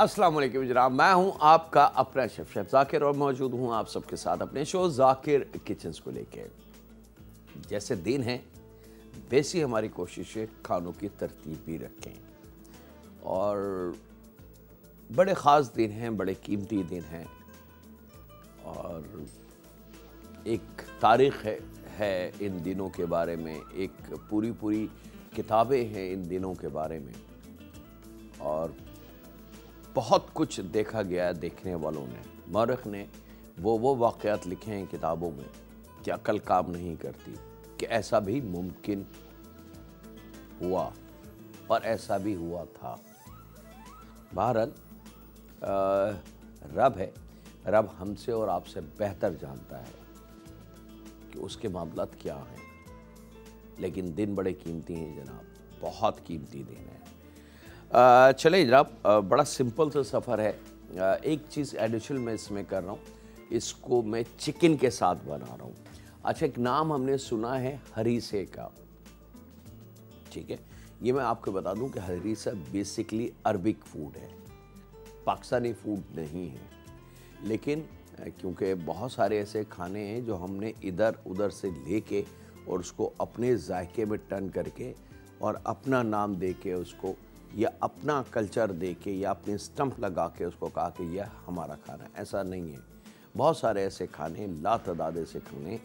अस्सलाम वालेकुम जनाब, मैं हूं आपका अपना शेफ जाकिर और मौजूद हूं आप सबके साथ अपने शो जाकिर किचन्स को लेके। जैसे दिन है वैसी हमारी कोशिश है खानों की तरतीब भी रखें, और बड़े ख़ास दिन हैं, बड़े कीमती दिन हैं, और एक तारीख़ है इन दिनों के बारे में, एक पूरी किताबें हैं इन दिनों के बारे में, और बहुत कुछ देखा गया है देखने वालों ने। मौरख ने वो वाक़यात लिखे हैं किताबों में कि अक्ल काम नहीं करती, कि ऐसा भी मुमकिन हुआ और ऐसा भी हुआ था। बहरहाल रब है, रब हमसे और आपसे बेहतर जानता है कि उसके मामलात क्या हैं, लेकिन दिन बड़े कीमती हैं जनाब, बहुत कीमती दिन है। चले जनाब, बड़ा सिंपल सा सफ़र है। एक चीज़ एडिशनल मैं इसमें कर रहा हूँ, इसको मैं चिकन के साथ बना रहा हूँ। अच्छा, एक नाम हमने सुना है हरीसे का, ठीक है। ये मैं आपको बता दूं कि हरीसा बेसिकली अरबिक फूड है, पाकिस्तानी फूड नहीं है। लेकिन क्योंकि बहुत सारे ऐसे खाने हैं जो हमने इधर उधर से लेके और उसको अपने जायके में टर्न करके और अपना नाम दे के उसको, या अपना कल्चर दे के, या अपने स्टंप लगा के उसको कहा कि यह हमारा खाना है, ऐसा नहीं है। बहुत सारे ऐसे खाने, लातादाद ऐसे खाने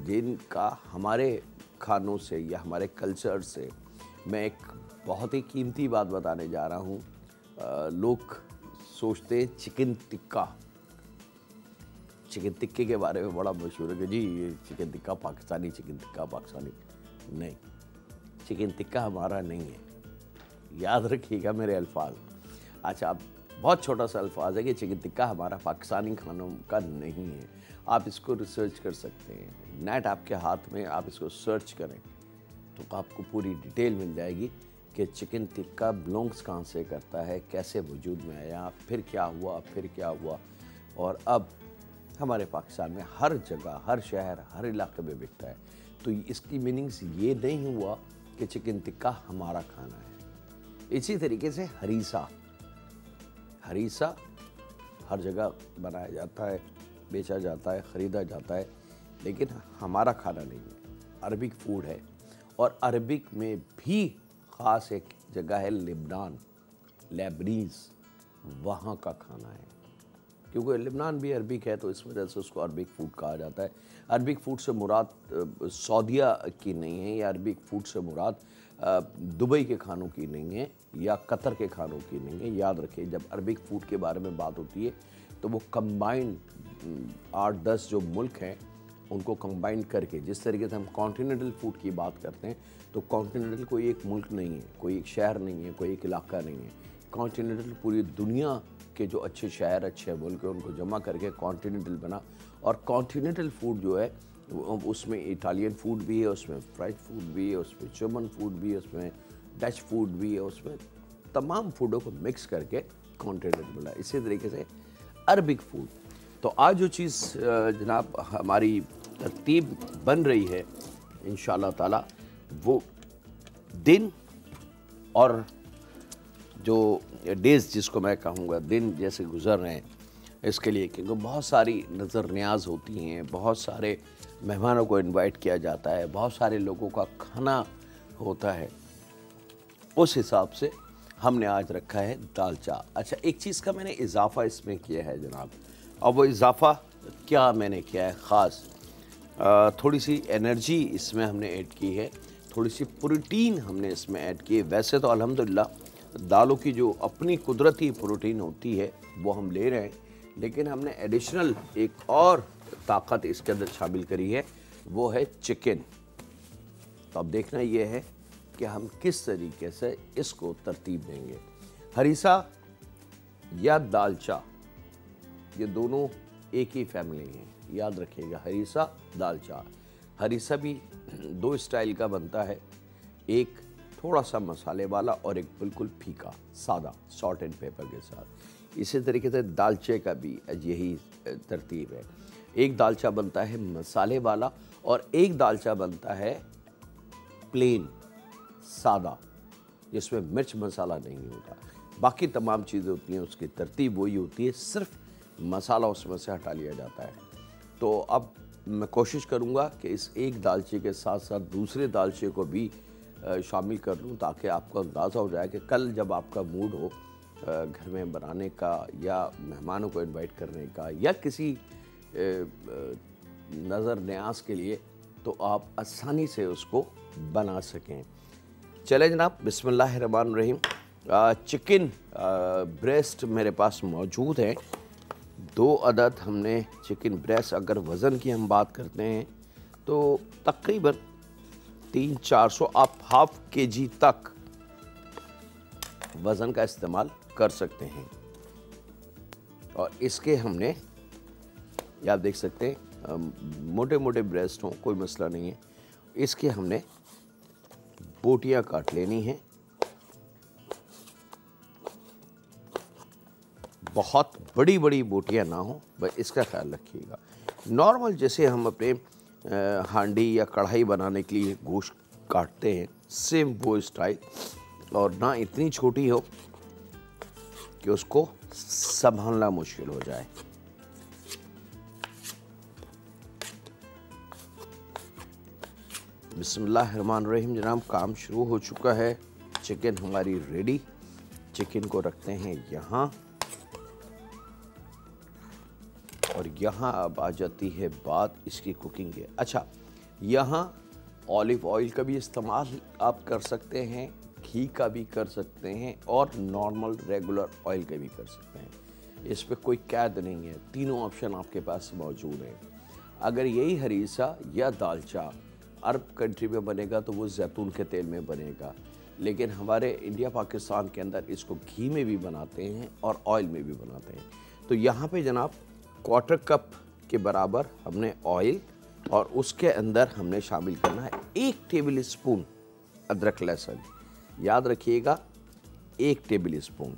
जिनका हमारे खानों से या हमारे कल्चर से, मैं एक बहुत ही कीमती बात बताने जा रहा हूँ। लोग सोचते हैं चिकन टिक्का, चिकन टिक्के के बारे में बड़ा मशहूर है कि जी ये चिकन टिक्का पाकिस्तानी, चिकन टिक्का पाकिस्तानी। नहीं, चिकन टिक्का हमारा नहीं है, याद रखिएगा मेरे अल्फाज। अच्छा, अब बहुत छोटा सा अल्फाज है कि चिकन टिक्का हमारा पाकिस्तानी खानों का नहीं है। आप इसको रिसर्च कर सकते हैं, नेट आपके हाथ में, आप इसको सर्च करें तो आपको पूरी डिटेल मिल जाएगी कि चिकन टिक्का बिलोंग्स कहाँ से करता है, कैसे वजूद में आया, फिर क्या हुआ, और अब हमारे पाकिस्तान में हर जगह, हर शहर, हर इलाके में बिकता है। तो इसकी मीनिंग्स ये नहीं हुआ कि चिकन टिक्का हमारा खाना है। इसी तरीके से हरीसा हर जगह बनाया जाता है, बेचा जाता है, ख़रीदा जाता है, लेकिन हमारा खाना नहीं है, अरबिक फूड है। और अरबिक में भी ख़ास एक जगह है लेबनान, लेबनीज़, वहाँ का खाना है। क्योंकि लेबनान भी अरबिक है तो इस वजह से उसको अरबिक फूड कहा जाता है। अरबिक फूड से मुराद सऊदीया की नहीं है, या अरबिक फूड से मुराद दुबई के खानों की नहीं है, या कतर के खानों की नहीं है। याद रखिए, जब अरबिक फूड के बारे में बात होती है तो वो कंबाइंड 8-10 जो मुल्क हैं उनको कंबाइंड करके, जिस तरीके से हम कॉन्टिनेंटल फूड की बात करते हैं, तो कॉन्टिनेंटल कोई एक मुल्क नहीं है, कोई एक शहर नहीं है, कोई एक इलाका नहीं है। कॉन्टिनेंटल पूरी दुनिया के जो अच्छे शहर, अच्छे मुल्क हैं, उनको जमा करके कॉन्टिनेंटल बना। और कॉन्टिनेंटल फूड जो है उसमें इटालियन फूड भी है, उसमें फ्रेंच फूड भी है, उसमें जर्मन फूड भी है, उसमें डच फूड भी है, उसमें तमाम फूडों को मिक्स करके कॉन्टिनेंटल बना। इसी तरीके से अरबिक फूड। तो आज जो चीज़ जनाब हमारी तरतीब बन रही है इंशाअल्लाह ताला, वो दिन और जो डेज़ जिसको मैं कहूँगा, दिन जैसे गुज़र रहे हैं इसके लिए, क्योंकि बहुत सारी नज़र न्याज होती हैं, बहुत सारे मेहमानों को इनवाइट किया जाता है, बहुत सारे लोगों का खाना होता है, उस हिसाब से हमने आज रखा है दालचा। अच्छा, एक चीज़ का मैंने इजाफ़ा इसमें किया है जनाब, और वो इजाफ़ा क्या मैंने किया है ख़ास, थोड़ी सी एनर्जी इसमें हमने ऐड की है, थोड़ी सी प्रोटीन हमने इसमें ऐड की है। वैसे तो अल्हम्दुलिल्लाह दालों की जो अपनी कुदरती प्रोटीन होती है वो हम ले रहे हैं, लेकिन हमने एडिशनल एक और ताकत इसके अंदर शामिल करी है, वो है चिकन। तो अब देखना ये है कि हम किस तरीके से इसको तरतीब देंगे। हरीसा या दालचा, ये दोनों एक ही फैमिली हैं, याद रखिएगा। हरीसा, दालचा। हरीसा भी 2 स्टाइल का बनता है, एक थोड़ा सा मसाले वाला और एक बिल्कुल फीका सादा सॉल्ट एंड पेपर के साथ। इसी तरीके से दालचे का भी यही तरतीब है। एक दालचा बनता है मसाले वाला और एक दालचा बनता है प्लेन सादा, जिसमें मिर्च मसाला नहीं होता। बाकी तमाम चीज़ें होती हैं उसकी तरतीब वही होती है, सिर्फ मसाला उसमें से हटा लिया जाता है। तो अब मैं कोशिश करूँगा कि इस एक दालचे के साथ साथ दूसरे दालचे को भी शामिल कर लूँ, ताकि आपको अंदाज़ा हो जाए कि कल जब आपका मूड हो घर में बनाने का या मेहमानों को इनवाइट करने का या किसी नज़र न्याज के लिए, तो आप आसानी से उसको बना सकें। चले जनाब, बिस्मिल्लाहिर्रहमानिर्रहीम। चिकन ब्रेस्ट मेरे पास मौजूद है, 2 अदद हमने चिकन ब्रेस्ट। अगर वज़न की हम बात करते हैं तो तकरीबन 300-400, आप हाफ केजी तक वज़न का इस्तेमाल कर सकते हैं। और इसके हमने, ये आप देख सकते हैं, मोटे मोटे ब्रेस्ट हों कोई मसला नहीं है, इसके हमने बोटियां काट लेनी हैं। बहुत बड़ी बड़ी बोटियां ना हो, बस इसका ख्याल रखिएगा। नॉर्मल जैसे हम अपने हांडी या कढ़ाई बनाने के लिए गोश्त काटते हैं, सेम वो स्टाइल, और ना इतनी छोटी हो कि उसको संभालना मुश्किल हो जाए। बिस्मिल्लाहिर्रहमानिर्रहीम। जनाब, काम शुरू हो चुका है, चिकन हमारी रेडी। चिकन को रखते हैं यहाँ, और यहाँ अब आ जाती है बात इसकी कुकिंग की। अच्छा, यहाँ ऑलिव ऑयल का भी इस्तेमाल आप कर सकते हैं, घी का भी कर सकते हैं, और नॉर्मल रेगुलर ऑयल का भी कर सकते हैं। इस पर कोई कैद नहीं है, तीनों ऑप्शन आपके पास मौजूद हैं। अगर यही हरीसा या दालचा अरब कंट्री में बनेगा तो वो जैतून के तेल में बनेगा, लेकिन हमारे इंडिया पाकिस्तान के अंदर इसको घी में भी बनाते हैं और ऑयल में भी बनाते हैं। तो यहाँ पे जनाब 1/4 कप के बराबर हमने ऑयल, और उसके अंदर हमने शामिल करना है 1 टेबल स्पून अदरक लहसुन। याद रखिएगा, 1 टेबल स्पून।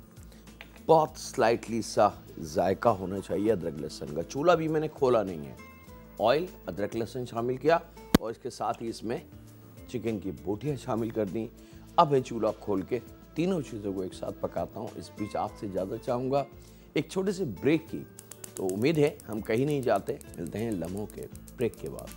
बहुत स्लाइटली सा जायका होना चाहिए अदरक लहसुन का। चूल्हा भी मैंने खोला नहीं है, ऑयल, अदरक लहसुन शामिल किया, और इसके साथ ही इसमें चिकन की बोटियाँ शामिल कर दी। अब मैं चूल्हा खोल के तीनों चीज़ों को एक साथ पकाता हूँ। इस बीच आपसे ज़्यादा चाहूँगा एक छोटे से ब्रेक की। तो उम्मीद है हम कहीं नहीं जाते, मिलते हैं लम्हों के ब्रेक के बाद।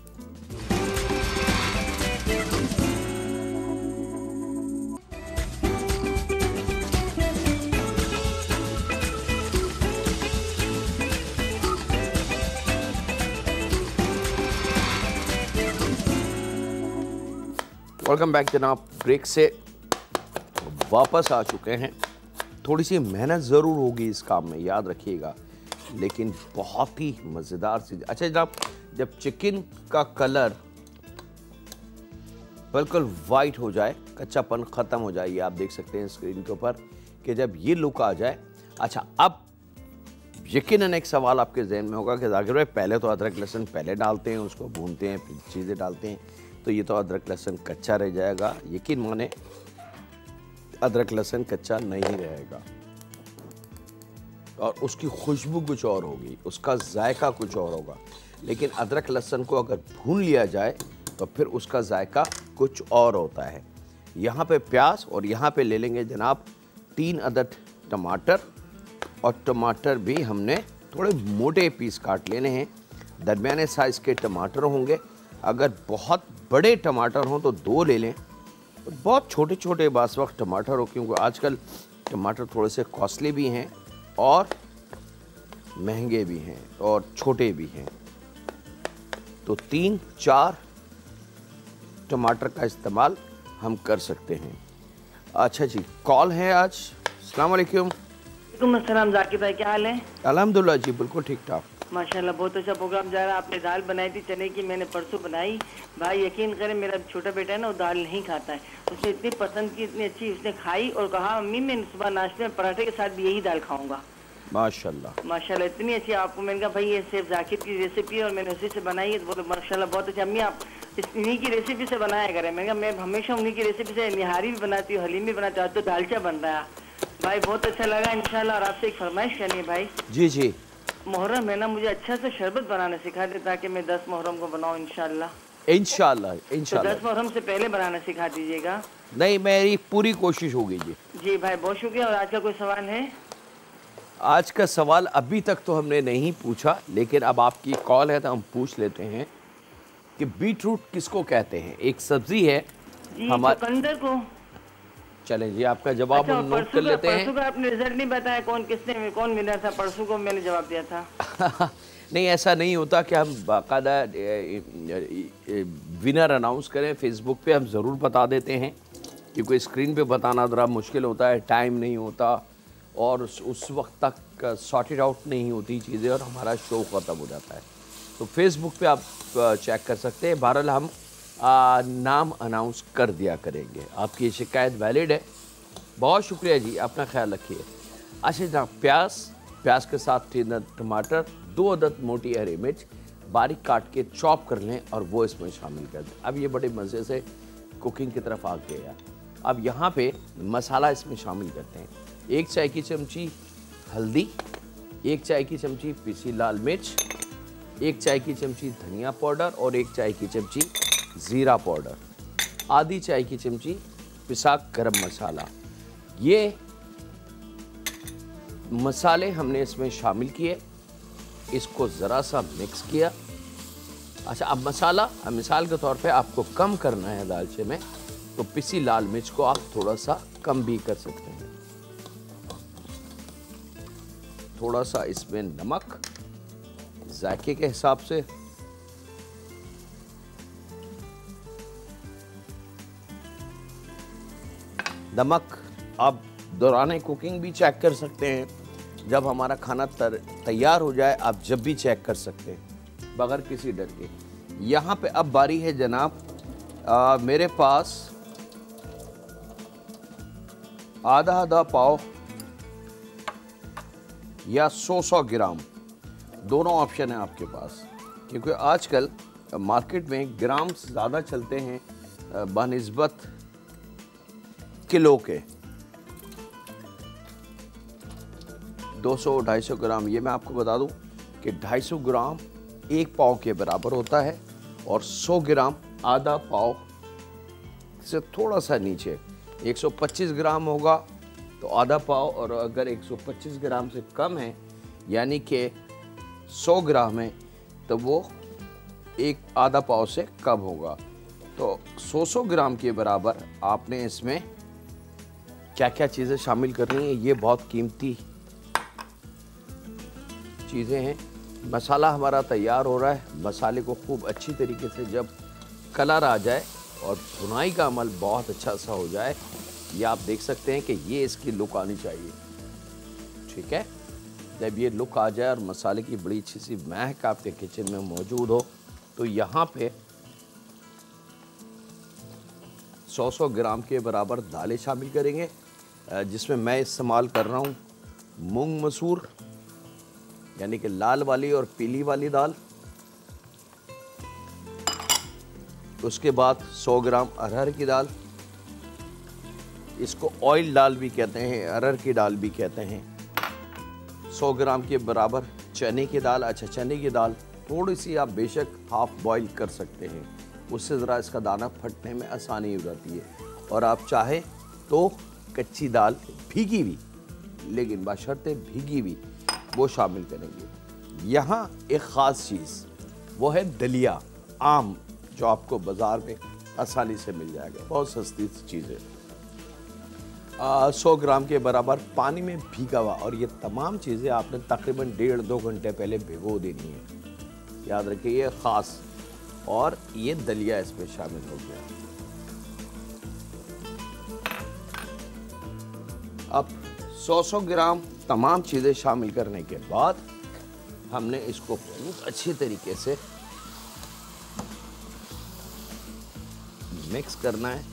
वेलकम बैक जनाब, ब्रेक से वापस आ चुके हैं। थोड़ी सी मेहनत ज़रूर होगी इस काम में, याद रखिएगा, लेकिन बहुत ही मज़ेदार चीज़। अच्छा जनाब, जब चिकन का कलर बिल्कुल वाइट हो जाए, कच्चापन ख़त्म हो जाए, ये आप देख सकते हैं स्क्रीन के ऊपर कि जब ये लुक आ जाए। अच्छा, अब यकीनन एक सवाल आपके जहन में होगा कि जाकिर भाई पहले तो अदरक लहसुन पहले डालते हैं, उसको भूनते हैं, फिर चीज़ें डालते हैं, तो ये तो अदरक लहसुन कच्चा रह जाएगा। यकीन माने अदरक लहसुन कच्चा नहीं रहेगा, और उसकी खुशबू कुछ और होगी, उसका जायका कुछ और होगा। लेकिन अदरक लहसुन को अगर भून लिया जाए तो फिर उसका जायका कुछ और होता है। यहाँ पे प्याज, और यहाँ पे ले लेंगे जनाब 3 अदद टमाटर, और टमाटर भी हमने थोड़े मोटे पीस काट लेने हैं। दरमियाने साइज़ के टमाटर होंगे, अगर बहुत बड़े टमाटर हों तो 2 ले लें, बहुत छोटे छोटे बास वक्त टमाटर हो, क्योंकि आजकल टमाटर थोड़े से कॉस्टली भी हैं और महंगे भी हैं और छोटे भी हैं, तो 3-4 टमाटर का इस्तेमाल हम कर सकते हैं। अच्छा जी, कॉल है आज। अस्सलाम वालेकुम। वालेकुम अस्सलाम, जाकिर भाई क्या हाल है? अल्हम्दुलिल्लाह जी, बिल्कुल ठीक ठाक। माशाल्लाह, बहुत अच्छा प्रोग्राम जा रहा है। आपने दाल बनाई थी चने की, मैंने परसों बनाई। भाई यकीन करें, मेरा छोटा बेटा है ना, वो दाल नहीं खाता है। उसने इतनी पसंद की, इतनी अच्छी उसने खाई, और कहा मम्मी मैं सुबह नाश्ते में पराठे के साथ भी यही दाल खाऊंगा। माशाल्लाह माशाल्लाह, इतनी अच्छी। आपको मैंने कहा भाई ये सेफ जाकिर की रेसिपी है और मैंने उसी से बनाई है, तो बोले माशाल्लाह बहुत अच्छी अम्मी, आप इन्हीं की रेसिपी से बनाया करें। मैंने कहा मैं हमेशा उन्हीं की रेसिपी से निहारी भी बनाती हूँ, हलीम भी बनाती हूँ, तो दालचा बन रहा है। भाई बहुत अच्छा लगा इंशाल्लाह। और आपसे एक फरमाइश करनी है भाई। जी जी। मुहर्रम है ना, मुझे अच्छा से शरबत बनाना सिखा दे, ताकि मैं 10 मुहर्रम को बनाऊँ इंशाल्लाह। इंशाल्लाह तो इंशाल्लाह। 10 मुहर्रम से पहले बनाना सिखा दीजिएगा। नहीं, मेरी पूरी कोशिश होगी जी। जी भाई बहुत शुक्रिया। और आज का कोई सवाल है? आज का सवाल अभी तक तो हमने नहीं पूछा, लेकिन अब आपकी कॉल है तो हम पूछ लेते हैं कि बीट रूट किसको कहते हैं। एक सब्जी है जी हमारे। चुकंदर को। चलें जी, आपका जवाब हम नोट कर लेते हैं। परसों का आपने रिजल्ट नहीं बताया, कौन विनर था? परसों को मैंने जवाब दिया था। नहीं, ऐसा नहीं होता कि हम बाकायदा विनर अनाउंस करें। फेसबुक पे हम ज़रूर बता देते हैं, क्योंकि स्क्रीन पे बताना ज़रा मुश्किल होता है, टाइम नहीं होता और उस वक्त तक सॉर्टेड आउट नहीं होती चीज़ें और हमारा शो ख़त्म हो जाता है। तो फेसबुक पे आप चेक कर सकते हैं। बहरहाल हम नाम अनाउंस कर दिया करेंगे। आपकी शिकायत वैलिड है। बहुत शुक्रिया जी, अपना ख्याल रखिए। अच्छा जनाब, प्याज के साथ 3 टमाटर, 2 अदद मोटी हरी मिर्च बारीक काट के चॉप कर लें और वो इसमें शामिल कर दें। अब ये बड़े मज़े से कुकिंग की तरफ आ गया। अब यहाँ पे मसाला इसमें शामिल करते हैं। 1 चाय की चमची हल्दी, 1 चाय की चमची पिसी लाल मिर्च, 1 चाय की चमची धनिया पाउडर और 1 चाय की चमची ज़ीरा पाउडर, आधी चाय की चमची पिसा गरम मसाला। ये मसाले हमने इसमें शामिल किए, इसको ज़रा सा मिक्स किया। अच्छा, अब मसाला मिसाल के तौर पे आपको कम करना है दालचे में, तो पिसी लाल मिर्च को आप थोड़ा सा कम भी कर सकते हैं। थोड़ा सा इसमें नमक जायके के हिसाब से, नमक आप दौरान कुकिंग भी चेक कर सकते हैं। जब हमारा खाना तैयार हो जाए आप जब भी चेक कर सकते हैं बगैर किसी डर के। यहाँ पे अब बारी है जनाब, मेरे पास आधा पाव या 100 ग्राम, दोनों ऑप्शन है आपके पास, क्योंकि आजकल मार्केट में ग्राम्स ज़्यादा चलते हैं बनिस्बत किलो के। 200-250 ग्राम, ये मैं आपको बता दूं कि 250 ग्राम 1 पाव के बराबर होता है और 100 ग्राम आधा पाव से थोड़ा सा नीचे। 125 ग्राम होगा तो आधा पाव, और अगर 125 ग्राम से कम है यानी कि 100 ग्राम है तो वो आधा पाव से कम होगा। तो 100 ग्राम के बराबर आपने इसमें क्या क्या चीज़ें शामिल करनी है, ये बहुत कीमती चीज़ें हैं। मसाला हमारा तैयार हो रहा है। मसाले को खूब अच्छी तरीके से जब कलर आ जाए और भुनाई का अमल बहुत अच्छा सा हो जाए, ये आप देख सकते हैं कि ये इसकी लुक आनी चाहिए। ठीक है, जब ये लुक आ जाए और मसाले की बड़ी अच्छी सी महक आपके किचन में मौजूद हो, तो यहाँ पे 100 ग्राम के बराबर दालें शामिल करेंगे, जिसमें मैं इस्तेमाल कर रहा हूँ मूंग मसूर, यानी कि लाल वाली और पीली वाली दाल। उसके बाद 100 ग्राम अरहर की दाल, इसको ऑयल दाल भी कहते हैं, अरहर की दाल भी कहते हैं। 100 ग्राम के बराबर चने की दाल। अच्छा, चने की दाल थोड़ी सी आप बेशक हाफ बॉईल कर सकते हैं, उससे ज़रा इसका दाना फटने में आसानी हो जाती है। और आप चाहें तो कच्ची दाल भीगी हुई, लेकिन बशर्ते भीगी हुई, वो शामिल करेंगे। यहाँ एक ख़ास चीज़ वो है दलिया आम, जो आपको बाज़ार में आसानी से मिल जाएगा, बहुत सस्ती चीज़ है। 100 ग्राम के बराबर पानी में भीगा हुआ, और ये तमाम चीज़ें आपने तकरीबन 1.5-2 घंटे पहले भिगो देनी है, याद रखिए ये ख़ास। और ये दलिया इसमें शामिल हो गया। अब 100 ग्राम तमाम चीज़ें शामिल करने के बाद हमने इसको बहुत अच्छी तरीके से मिक्स करना है।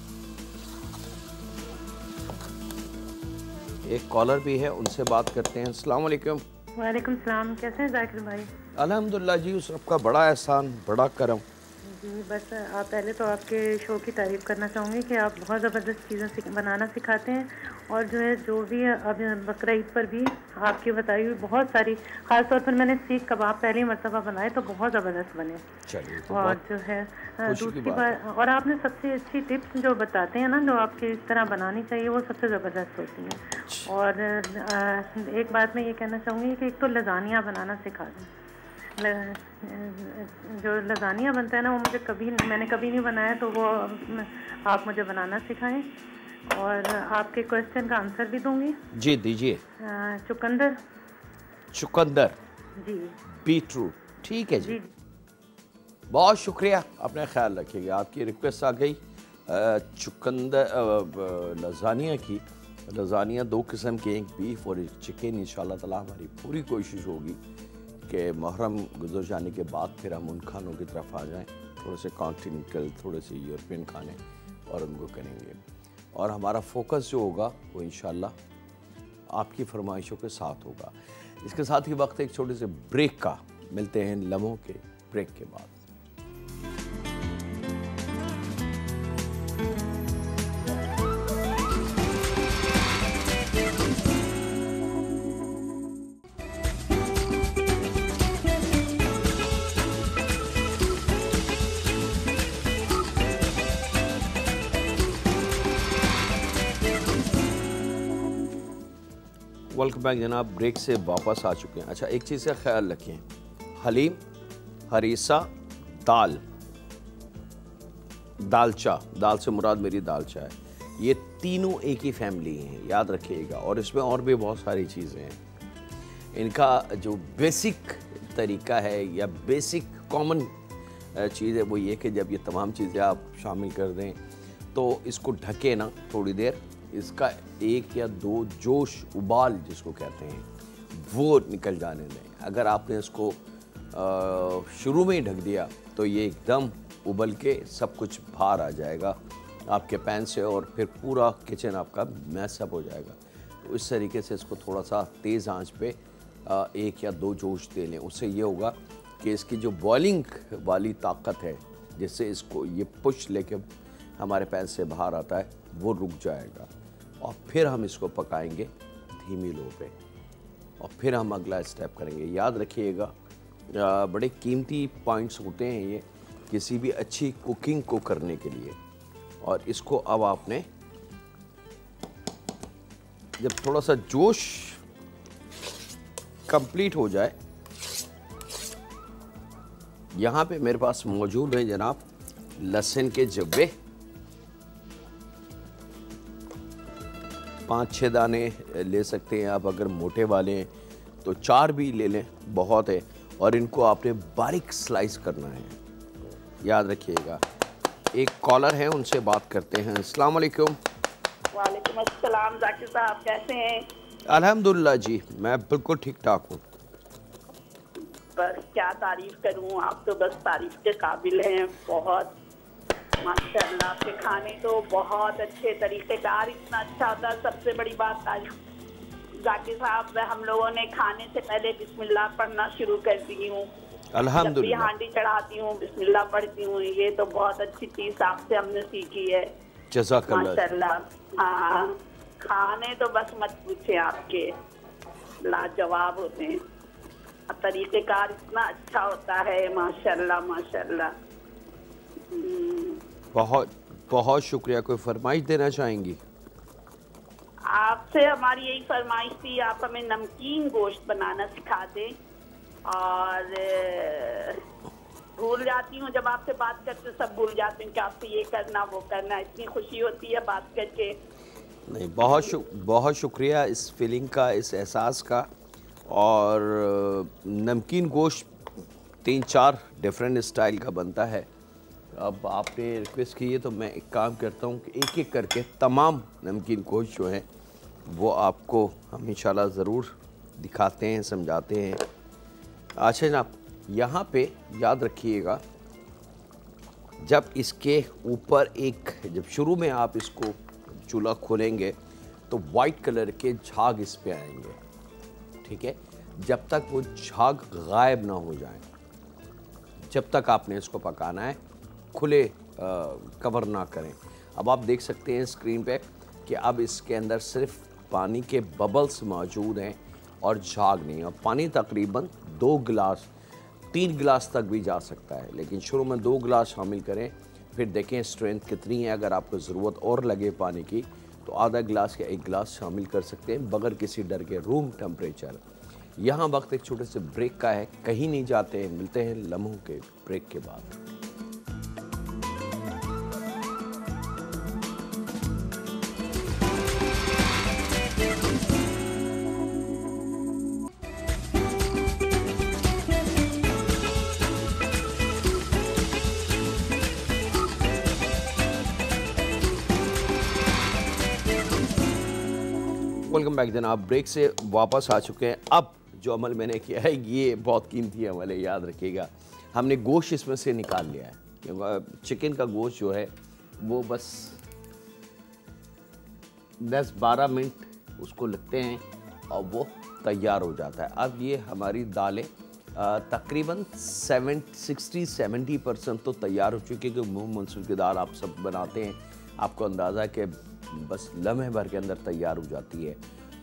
एक कॉलर भी है, उनसे बात करते हैं। अस्सलाम वालेकुम। वालेकुम सलाम। कैसे हैं जाकिर भाई? अल्हम्दुलिल्लाह जी, उस रब का बड़ा एहसान, बड़ा करम। जी, बस आप पहले तो आपके शो की तारीफ़ करना चाहूँगी कि आप बहुत ज़बरदस्त चीज़ें बनाना सिखाते हैं और जो है जो भी अब बकरा ईद पर भी आपकी बताई हुई बहुत सारी, ख़ास तौर पर मैंने सीख कबाब पहली मर्तबा बनाए तो बहुत ज़बरदस्त बने। चलिए, तो और बहुत जो है खुशी की दूसरी बात है। बात, और आपने सबसे अच्छी टिप्स जो बताते हैं ना, जो आपकी इस तरह बनानी चाहिए, वो सबसे ज़बरदस्त होती हैं। और एक बात मैं ये कहना चाहूँगी कि एक तो लज़ानिया बनाना सिखा दें। जो लज़ानिया बनता है ना, वो मैंने कभी नहीं बनाया, तो वो आप मुझे बनाना सिखाएं। और आपके क्वेश्चन का आंसर भी दूंगी। जी दीजिए। चुकंदर। चुकंदर, जी बीटरूट, ठीक है जी। जी। बहुत शुक्रिया, अपना ख्याल रखिएगा। आपकी रिक्वेस्ट आ गई चुकंदर लज़ानिया की। लज़ानिया 2 किस्म के, एक बीफ और एक चिकन। इंशाल्लाह ताला हमारी पूरी कोशिश होगी कि मुहर्रम गुजर जाने के बाद फिर हम उन खानों की तरफ आ जाएं, थोड़े से कॉन्टिनेंटल, थोड़े से यूरोपियन खाने, और उनको करेंगे। और हमारा फोकस जो होगा वो इंशाल्लाह आपकी फरमाइशों के साथ होगा। इसके साथ ही वक्त एक छोटे से ब्रेक का, मिलते हैं लम्हों के ब्रेक के बाद। वेलकम बैक जनाब, ब्रेक से वापस आ चुके हैं। अच्छा, एक चीज़ का ख्याल रखें, हलीम, हरीसा, दाल, दालचा, दाल से मुराद मेरी दालचा है, ये तीनों एक ही फैमिली हैं, याद रखिएगा। और इसमें और भी बहुत सारी चीज़ें हैं। इनका जो बेसिक तरीका है या बेसिक कॉमन चीज़ है वो ये कि जब ये तमाम चीज़ें आप शामिल कर दें तो इसको ढके ना थोड़ी देर, इसका 1 या 2 जोश, उबाल जिसको कहते हैं, वो निकल जाने दें। अगर आपने इसको शुरू में ही ढक दिया तो ये एकदम उबल के सब कुछ बाहर आ जाएगा आपके पैन से, और फिर पूरा किचन आपका मैसअप हो जाएगा। तो इस तरीके से इसको थोड़ा सा तेज़ आंच पे 1 या 2 जोश दे लें। उससे ये होगा कि इसकी जो बॉइलिंग वाली ताकत है, जिससे इसको ये पुश लेके हमारे पैन से बाहर आता है, वो रुक जाएगा। और फिर हम इसको पकाएंगे धीमी लो पे, और फिर हम अगला स्टेप करेंगे। याद रखिएगा, बड़े कीमती पॉइंट्स होते हैं ये किसी भी अच्छी कुकिंग को करने के लिए। और इसको अब आपने जब थोड़ा सा जोश कंप्लीट हो जाए, यहाँ पे मेरे पास मौजूद है जनाब लहसुन के जब्बे, 5-6 दाने ले सकते हैं आप। अगर मोटे वाले हैं तो 4 भी ले लें, बहुत है। और इनको आपने बारीक स्लाइस करना है, याद रखिएगा। एक कॉलर है, उनसे बात करते हैं। अस्सलाम वालेकुम। वालेकुम अस्सलाम। जाकिर साहब कैसे हैं? अल्हम्दुलिल्लाह जी, मैं बिल्कुल ठीक ठाक हूँ। बस क्या तारीफ करूँ, आप तो बस तारीफ के काबिल हैं। बहुत माशाल्लाह, आपके खाने तो बहुत अच्छे तरीक़ेकार, इतना अच्छा होता है। सबसे बड़ी बात तारीफ जाकिर साहब, हम लोगों ने खाने से पहले बिस्मिल्लाह पढ़ना शुरू कर दी हूँ। अल्हम्दुलिल्लाह। हांडी चढ़ाती हूँ, बिस्मिल्लाह पढ़ती हूँ। ये तो बहुत अच्छी चीज़ आपसे हमने सीखी है, जज़ाकल्लाह। माशाल्लाह। हाँ, खाने तो बस मत पूछे, आपके लाजवाब होते हैं। तरीक़ेकार इतना अच्छा होता है, माशाल्लाह माशाल्लाह। बहुत बहुत शुक्रिया। कोई फरमाइश देना चाहेंगी? आपसे हमारी यही फरमाइश थी, आप हमें नमकीन गोश्त बनाना सिखा दें। और भूल जाती हूँ जब आपसे बात करते, सब भूल जाती हूँ कि आपसे ये करना वो करना। इतनी खुशी होती है बात करके। नहीं, बहुत शुक्रिया इस फीलिंग का, इस एहसास का। और नमकीन गोश्त 3-4 डिफरेंट स्टाइल का बनता है। अब आपने रिक्वेस्ट की है तो मैं एक काम करता हूँ कि एक एक करके तमाम नमकीन गोश्त जो हैं वो आपको हम इंशाल्लाह ज़रूर दिखाते हैं, समझाते हैं। अच्छा जनाब, यहाँ पे याद रखिएगा, जब इसके ऊपर जब शुरू में आप इसको चूल्हा खोलेंगे तो वाइट कलर के झाग इस पे आएंगे, ठीक है। जब तक वो झाग गायब ना हो जाए, जब तक आपने इसको पकाना है। खुले कवर ना करें। अब आप देख सकते हैं स्क्रीन पे कि अब इसके अंदर सिर्फ पानी के बबल्स मौजूद हैं और झाग नहीं। और पानी तकरीबन 2 गिलास 3 गिलास तक भी जा सकता है, लेकिन शुरू में 2 गिलास शामिल करें, फिर देखें स्ट्रेंथ कितनी है। अगर आपको ज़रूरत और लगे पानी की तो आधा गिलास या 1 गिलास शामिल कर सकते हैं बगैर किसी डर के, रूम टेम्परेचर। यहाँ वक्त एक छोटे से ब्रेक का है, कहीं नहीं जाते हैं, मिलते हैं लम्हों के ब्रेक के बाद। वेलकम बैक जनाब, ब्रेक से वापस आ चुके हैं। अब जो अमल मैंने किया है ये बहुत कीमती अमल है, याद रखिएगा। हमने गोश्त इसमें से निकाल लिया है, क्योंकि चिकन का गोश्त जो है वो बस 10-12 मिनट उसको लगते हैं और वो तैयार हो जाता है। अब ये हमारी दालें तकरीबन 60-70% तो तैयार हो चुकी है, क्योंकि मूंग मसूर की दाल आप सब बनाते हैं, आपको अंदाज़ा है कि बस लम्हे भर के अंदर तैयार हो जाती है।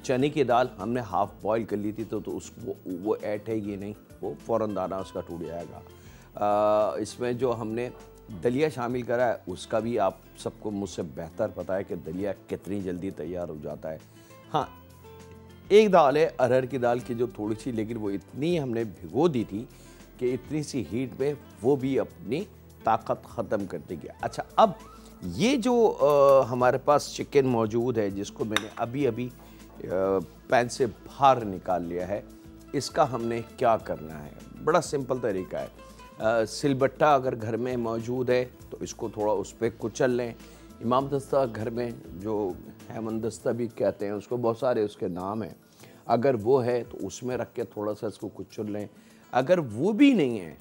चने की दाल हमने हाफ़ बॉईल कर ली थी, तो उसको वो ऐट है ये नहीं, वो फ़ौरन दाना उसका टूट जाएगा। इसमें जो हमने दलिया शामिल करा है उसका भी आप सबको मुझसे बेहतर पता है कि दलिया कितनी जल्दी तैयार हो जाता है। हाँ, एक दाल है अरहर की दाल की जो थोड़ी सी, लेकिन वो इतनी हमने भिगो दी थी कि इतनी सी हीट में वो भी अपनी ताकत ख़त्म कर देगी। अच्छा, अब ये जो हमारे पास चिकन मौजूद है जिसको मैंने अभी पैन से बाहर निकाल लिया है, इसका हमने क्या करना है? बड़ा सिंपल तरीका है। सिलबट्टा अगर घर में मौजूद है तो इसको थोड़ा उस पर कुचल लें। इमाम दस्ता घर में जो हैमन दस्ता भी कहते हैं उसको, बहुत सारे उसके नाम हैं, अगर वो है तो उसमें रख के थोड़ा सा इसको कुचल लें। अगर वो भी नहीं है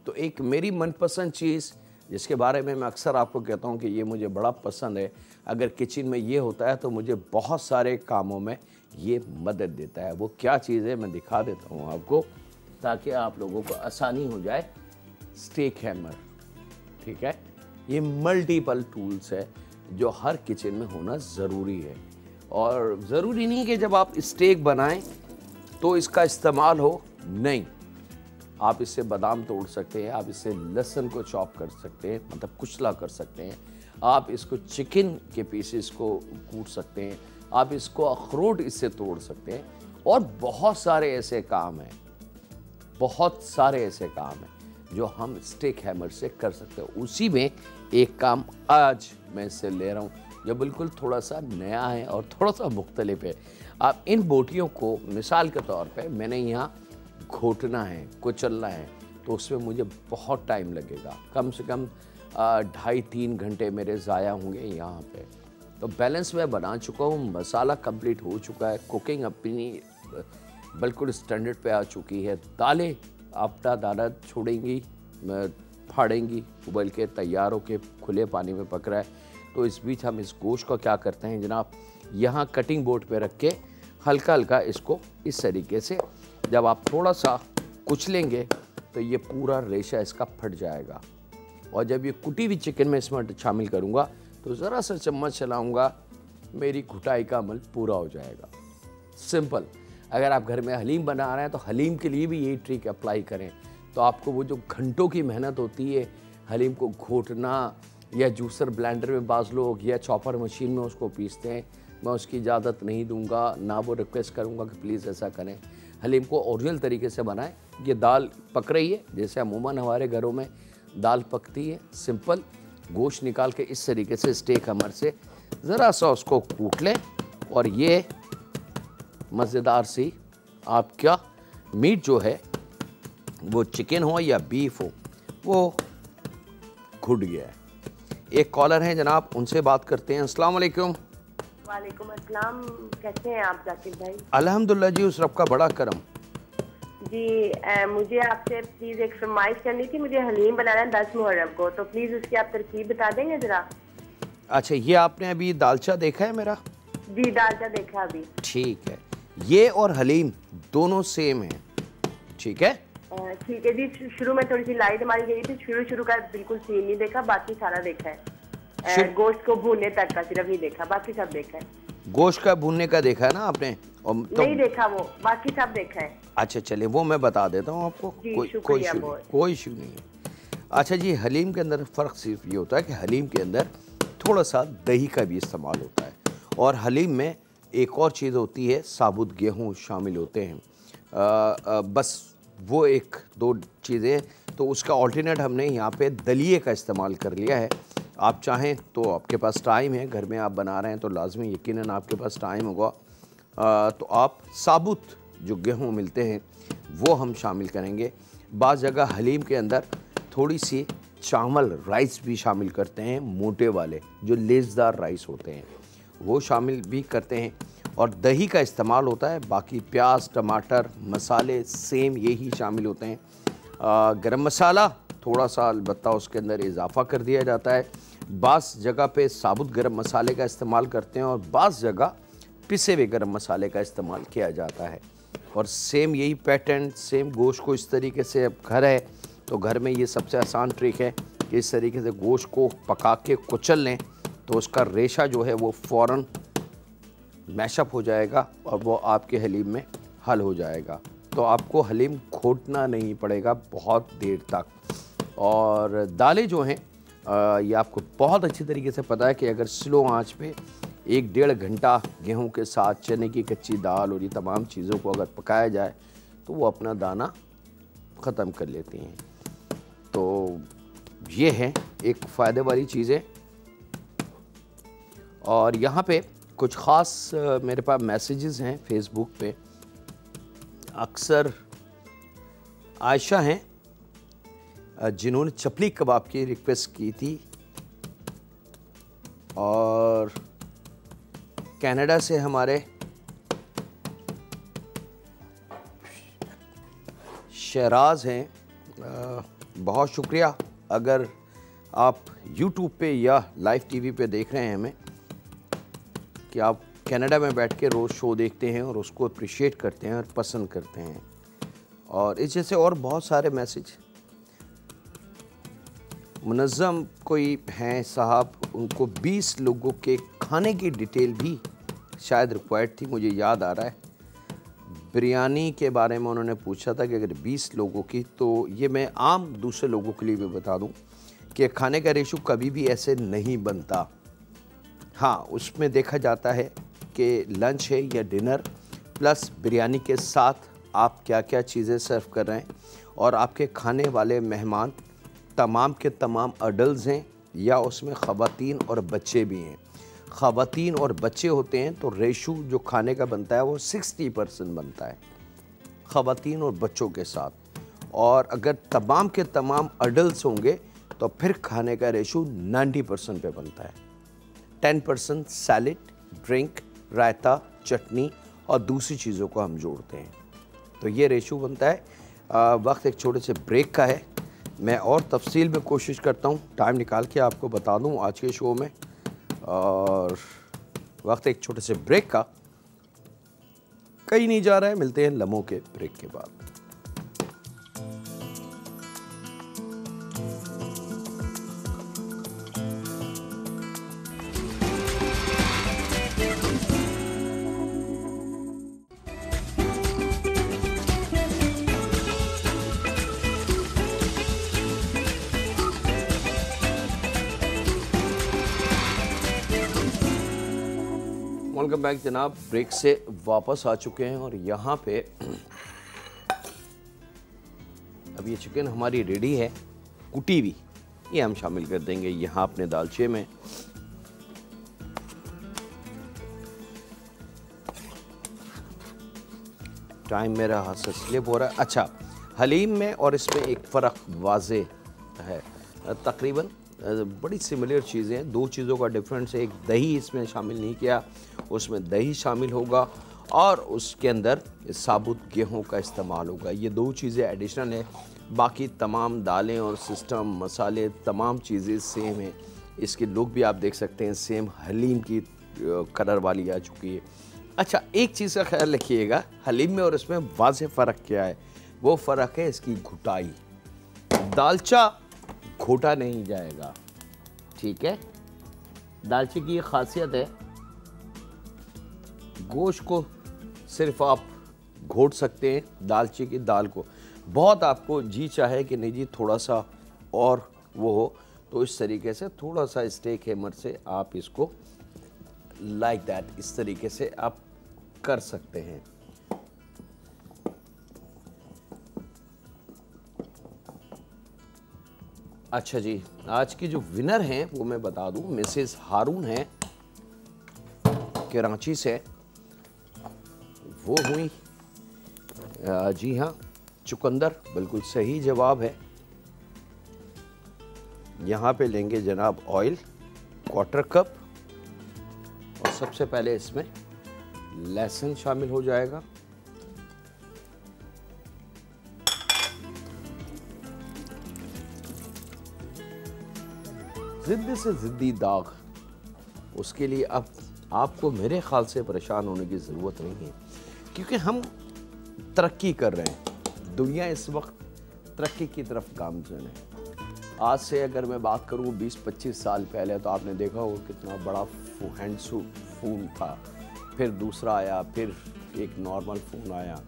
तो एक मेरी मनपसंद चीज़ जिसके बारे में मैं अक्सर आपको कहता हूँ कि ये मुझे बड़ा पसंद है, अगर किचन में ये होता है तो मुझे बहुत सारे कामों में ये मदद देता है। वो क्या चीज़ है मैं दिखा देता हूँ आपको, ताकि आप लोगों को आसानी हो जाए। स्टेक हैमर, ठीक है, ये मल्टीपल टूल्स है जो हर किचन में होना ज़रूरी है। और ज़रूरी नहीं कि जब आप स्टेक बनाएं तो इसका इस्तेमाल हो, नहीं, आप इससे बादाम तोड़ सकते हैं, आप इससे लहसुन को चॉप कर सकते हैं, मतलब कुचला कर सकते हैं, आप इसको चिकन के पीसेस को कूट सकते हैं, आप इसको अखरोट इससे तोड़ सकते हैं, और बहुत सारे ऐसे काम हैं, बहुत सारे ऐसे काम हैं जो हम स्टेक हैमर से कर सकते हैं। उसी में एक काम आज मैं इससे ले रहा हूँ जो बिल्कुल थोड़ा सा नया है और थोड़ा सा मुख्तलिफ है। आप इन बोटियों को मिसाल के तौर पे मैंने यहाँ घोटना है, कुचलना है, तो उसमें मुझे बहुत टाइम लगेगा, कम से कम 2.5-3 घंटे मेरे ज़ाया होंगे यहाँ पे। तो बैलेंस मैं बना चुका हूँ, मसाला कंप्लीट हो चुका है, कुकिंग अपनी बिल्कुल स्टैंडर्ड पे आ चुकी है। दालें अपना दाना छोड़ेंगी, फाड़ेंगी, उबल के तैयार हो के खुले पानी में पक रहा है। तो इस बीच हम इस गोश्त को क्या करते हैं जनाब, यहाँ कटिंग बोर्ड पे रख के हल्का हल्का इसको इस तरीके से जब आप थोड़ा सा कुचलेंगे तो ये पूरा रेशा इसका फट जाएगा। और जब ये कुटी हुई चिकन में इसमें शामिल करूँगा तो ज़रा सा चम्मच चलाऊँगा, मेरी घुटाई का अमल पूरा हो जाएगा। सिंपल। अगर आप घर में हलीम बना रहे हैं तो हलीम के लिए भी यही ट्रिक अप्लाई करें, तो आपको वो जो घंटों की मेहनत होती है हलीम को घोटना, या जूसर ब्लेंडर में बाज़ लोग या चॉपर मशीन में उसको पीसते हैं, मैं उसकी इजाज़त नहीं दूंगा, ना वो रिक्वेस्ट करूंगा कि प्लीज़ ऐसा करें। हलीम को ओरिजिनल तरीके से बनाएं। ये दाल पक रही है जैसे अमूमन हमारे घरों में दाल पकती है, सिंपल। गोश्त निकाल के इस तरीके से स्टेक हैमर से ज़रा सा उसको कूट लें, और ये मज़ेदार सी आपका मीट जो है वो चिकन हो या बीफ हो वो घुट गया है। एक कॉलर हैं जनाब, उनसे बात करते हैं। अस्सलाम वालेकुम। वालेकुम अस्सलाम, कैसे हैं आप जाकिर भाई? अल्हम्दुलिल्लाह जी, उस रब का बड़ा करम। जी मुझे आपसे प्लीज़ एक फरमाइश करनी थी, मुझे हलीम बनाना है 10 मुहर्रम को, तो प्लीज़ उसकी आप तरकीब बता देंगे ज़रा। अच्छा, ये आपने अभी दालचा देखा है मेरा? जी दालचा देखा अभी। ठीक है, ये और हलीम दोनों सेम हैं, ठीक है। ठीक है जी। शुरू में थोड़ी सी लाइट हमारी गई थी, शुरू का बिल्कुल सीन नहीं देखा, बाकी सारा देखा है। गोश्त को भूनने तक का सिर्फ नहीं देखा, बाकी सब देखा है। गोश्त का भूनने का देखा है ना आपने? तो नहीं देखा वो, बाकी सब देखा है। अच्छा चलिए, वो मैं बता देता हूँ आपको। कोई इशू नहीं है। अच्छा जी, हलीम के अंदर फ़र्क सिर्फ ये होता है कि हलीम के अंदर थोड़ा सा दही का भी इस्तेमाल होता है, और हलीम में एक और चीज़ होती है, साबुत गेहूँ शामिल होते हैं। बस वो एक दो चीज़ें, तो उसका ऑल्टरनेट हमने यहाँ पे दलिए का इस्तेमाल कर लिया है। आप चाहें तो, आपके पास टाइम है, घर में आप बना रहे हैं तो लाजमी यकीनन आपके पास टाइम होगा, तो आप साबुत जो गेहूँ मिलते हैं वो हम शामिल करेंगे। बाज़ जगह हलीम के अंदर थोड़ी सी चावल राइस भी शामिल करते हैं, मोटे वाले जो लेसदार राइस होते हैं वो शामिल भी करते हैं, और दही का इस्तेमाल होता है। बाकी प्याज, टमाटर, मसाले सेम यही शामिल होते हैं। गरम मसाला थोड़ा सा अलबत्ता उसके अंदर इजाफ़ा कर दिया जाता है। बाज़ जगह पे साबुत गरम मसाले का इस्तेमाल करते हैं, और बाज़ जगह पिसे हुए गरम मसाले का इस्तेमाल किया जाता है। और सेम यही पैटर्न, सेम गोश्त को इस तरीके से, अब घर है तो घर में ये सबसे आसान ट्रिक है कि इस तरीके से गोश्त को पका के कुचल लें, तो उसका रेशा जो है वो फ़ौरन मैशअप हो जाएगा और वो आपके हलीम में हल हो जाएगा। तो आपको हलीम घोटना नहीं पड़ेगा बहुत देर तक। और दालें जो हैं, ये आपको बहुत अच्छी तरीके से पता है कि अगर स्लो आंच पे 1-1.5 घंटा गेहूं के साथ चने की कच्ची दाल और ये तमाम चीज़ों को अगर पकाया जाए तो वो अपना दाना ख़त्म कर लेती हैं। तो ये है एक फ़ायदे वाली चीज़ें। और यहाँ पे कुछ ख़ास मेरे पास मैसेजेस हैं फेसबुक पे। अक्सर आयशा हैं जिन्होंने चपली कबाब की रिक्वेस्ट की थी, और कनाडा से हमारे शहराज हैं। बहुत शुक्रिया। अगर आप YouTube पे या लाइव टीवी पे देख रहे हैं हमें, कि आप कनाडा में बैठ के रोज़ शो देखते हैं और उसको अप्रिशिएट करते हैं और पसंद करते हैं, और इस जैसे और बहुत सारे मैसेज। मुनज़्ज़म कोई हैं साहब, उनको 20 लोगों के खाने की डिटेल भी शायद रिक्वायर्ड थी, मुझे याद आ रहा है। बिरयानी के बारे में उन्होंने पूछा था कि अगर 20 लोगों की, तो ये मैं आम दूसरे लोगों के लिए भी बता दूं कि खाने का रेशो कभी भी ऐसे नहीं बनता। हाँ, उसमें देखा जाता है कि लंच है या डिनर, प्लस बिरयानी के साथ आप क्या क्या चीज़ें सर्व कर रहे हैं, और आपके खाने वाले मेहमान तमाम के तमाम अडल्ट हैं या उसमें ख़वातीन और बच्चे भी हैं। ख़वातीन और बच्चे होते हैं तो रेशो जो खाने का बनता है वो 60% बनता है ख़वातीन और बच्चों के साथ, और अगर तमाम के तमाम अडल्ट होंगे तो फिर खाने का रेशो 90% पे बनता है। 10% सैलेड, ड्रिंक, रायता, चटनी और दूसरी चीज़ों को हम जोड़ते हैं, तो ये रेशो बनता है। वक्त एक छोटे से ब्रेक का है, मैं और तफसील में कोशिश करता हूँ टाइम निकाल के आपको बता दूँ आज के शो में, और वक्त एक छोटे से ब्रेक का, कहीं नहीं जा रहा है। मिलते हैं लम्हों के ब्रेक के बाद। वेलकम बैक जनाब, ब्रेक से वापस आ चुके हैं, और यहाँ पे अब ये चिकन हमारी रेडी है, कुटी हुई, ये हम शामिल कर देंगे यहाँ अपने दालचे में। टाइम मेरा हाथ से स्लिप हो रहा है। अच्छा, हलीम में और इसमें एक फ़र्क वाज़े है, तकरीबन बड़ी सिमिलर चीज़ें हैं। दो चीज़ों का डिफरेंस है, एक दही इसमें शामिल नहीं किया, उसमें दही शामिल होगा, और उसके अंदर साबुत गेहूं का इस्तेमाल होगा। ये दो चीज़ें एडिशनल है, बाकी तमाम दालें और सिस्टम, मसाले, तमाम चीज़ें सेम हैं। इसके लोग भी आप देख सकते हैं सेम हलीम की कलर वाली आ चुकी है। अच्छा, एक चीज़ का ख्याल रखिएगा, हलीम में और इसमें वाज़ेह फ़र्क क्या है। वो फ़र्क है इसकी घुटाई। दालचा घोटा नहीं जाएगा, ठीक है। दालचे की ये खासियत है, गोश्त को सिर्फ आप घोट सकते हैं, दालचे की दाल को। बहुत आपको जी चाहे कि नहीं जी थोड़ा सा और वो हो, तो इस तरीके से थोड़ा सा स्टेक हैमर से आप इसको लाइक दैट इस तरीके से आप कर सकते हैं। अच्छा जी, आज की जो विनर हैं वो मैं बता दूं, मिसेस हारून हैं कराची से। वो हुई जी हाँ चुकंदर, बिल्कुल सही जवाब है। यहाँ पे लेंगे जनाब ऑयल 1/4 कप और सबसे पहले इसमें लहसुन शामिल हो जाएगा। जिद्दी से जिद्दी दाग, उसके लिए अब आपको मेरे ख्याल से परेशान होने की ज़रूरत नहीं है, क्योंकि हम तरक्की कर रहे हैं। दुनिया इस वक्त तरक्की की तरफ गामज़न है। आज से अगर मैं बात करूं 20-25 साल पहले, तो आपने देखा होगा कितना बड़ा हैंडसू फ़ोन था, फिर दूसरा आया, फिर एक नॉर्मल फ़ोन आया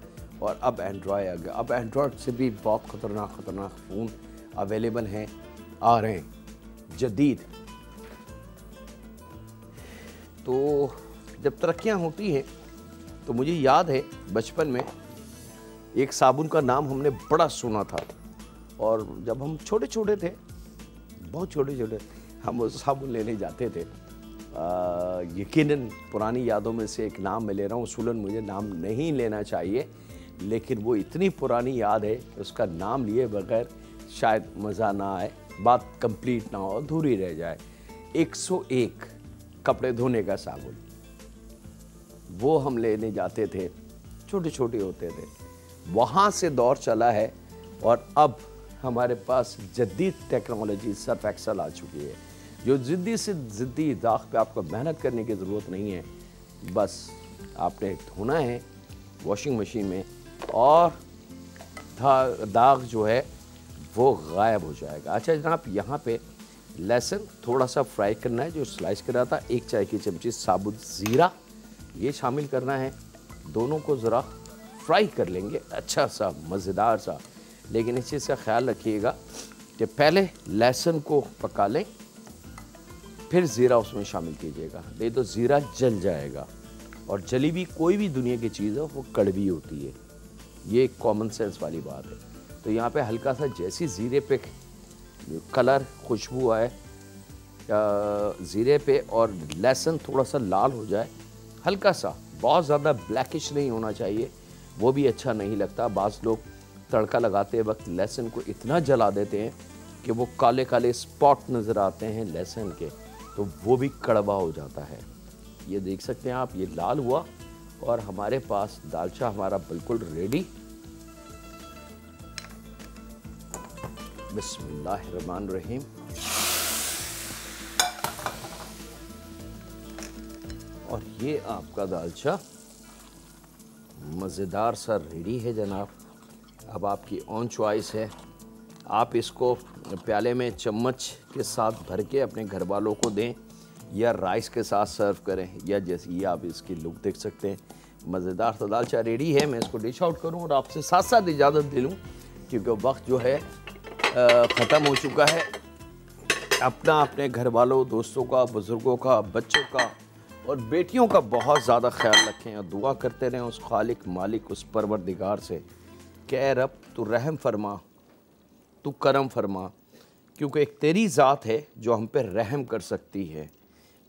और अब एंड्रॉयड आ गया। अब एंड्रॉयड से भी बहुत ख़तरनाक फ़ोन अवेलेबल हैं, आ रहे हैं जदीद। तो जब तरक्कियां होती हैं तो मुझे याद है बचपन में एक साबुन का नाम हमने बड़ा सुना था, और जब हम छोटे छोटे थे, बहुत छोटे छोटे, हम वो साबुन लेने जाते थे। यकीनन पुरानी यादों में से एक नाम मैं ले रहा हूँ, उसूलन मुझे नाम नहीं लेना चाहिए, लेकिन वो इतनी पुरानी याद है कि उसका नाम लिए बगैर शायद मज़ा ना आए, बात कंप्लीट ना हो, अधूरी रह जाए। 101 कपड़े धोने का साबुन, वो हम लेने जाते थे, छोटे छोटे होते थे। वहाँ से दौर चला है और अब हमारे पास जदीद टेक्नोलॉजी सर्फ एक्सेल आ चुकी है, जो ज़िद्दी से ज़िद्दी दाग पे आपको मेहनत करने की ज़रूरत नहीं है। बस आपने धोना है वॉशिंग मशीन में और दाग जो है वो गायब हो जाएगा। अच्छा जनाब, यहाँ पे लहसुन थोड़ा सा फ्राई करना है, जो स्लाइस करा था। 1 चाय की चमची साबुत ज़ीरा ये शामिल करना है। दोनों को ज़रा फ्राई कर लेंगे अच्छा सा मज़ेदार सा, लेकिन इस चीज़ का ख्याल रखिएगा कि पहले लहसुन को पका लें, फिर ज़ीरा उसमें शामिल कीजिएगा, नहीं तो ज़ीरा जल जाएगा, और जली भी कोई भी दुनिया की चीज़ है वो कड़वी होती है। ये एक कॉमन सेंस वाली बात है। तो यहाँ पे हल्का सा जैसी ज़ीरे पे कलर खुशबू आए ज़ीरे पे और लहसुन थोड़ा सा लाल हो जाए, हल्का सा, बहुत ज़्यादा ब्लैकिश नहीं होना चाहिए, वो भी अच्छा नहीं लगता। बाज़ लोग तड़का लगाते वक्त लहसुन को इतना जला देते हैं कि वो काले काले स्पॉट नज़र आते हैं लहसुन के, तो वो भी कड़वा हो जाता है। ये देख सकते हैं आप, ये लाल हुआ और हमारे पास दालचा हमारा बिल्कुल रेडी। बिस्मिल्लाहिर्रहमानिर्रहीम। और ये आपका दालचा मज़ेदार सा रेडी है जनाब। अब आपकी ऑन चॉइस है, आप इसको प्याले में चम्मच के साथ भर के अपने घर वालों को दें, या राइस के साथ सर्व करें, या जैसे ये आप इसकी लुक देख सकते हैं। मज़ेदार सा दालचा रेडी है। मैं इसको डिश आउट करूं और आपसे साथ साथ इजाज़त दे लूँ, क्योंकि वक्त जो है ख़त्म हो चुका है। अपने घर वालों, दोस्तों का, बुज़ुर्गों का, बच्चों का और बेटियों का बहुत ज़्यादा ख्याल रखें और दुआ करते रहें उस खालिक मालिक, उस परवरदिगार से कि ऐ रब तू रहम फरमा, तू करम फरमा, क्योंकि एक तेरी ज़ात है जो हम पे रहम कर सकती है।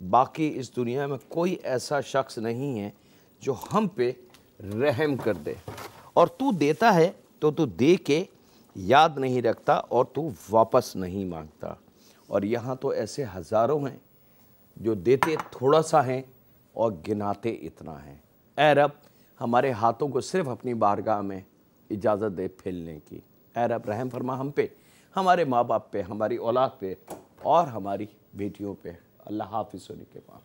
बाकी इस दुनिया में कोई ऐसा शख्स नहीं है जो हम पे रहम कर दे। और तू देता है तो तू दे के याद नहीं रखता और तू वापस नहीं मांगता। और यहाँ तो ऐसे हज़ारों हैं जो देते थोड़ा सा हैं और गिनाते इतना हैं। ऐ रब हमारे हाथों को सिर्फ़ अपनी बारगाह में इजाज़त दे फैलने की। ऐ रब रहम फरमा हम पे, हमारे माँ बाप पे, हमारी औलाद पे और हमारी बेटियों पे। अल्लाह हाफ़िज़ होने के बाद।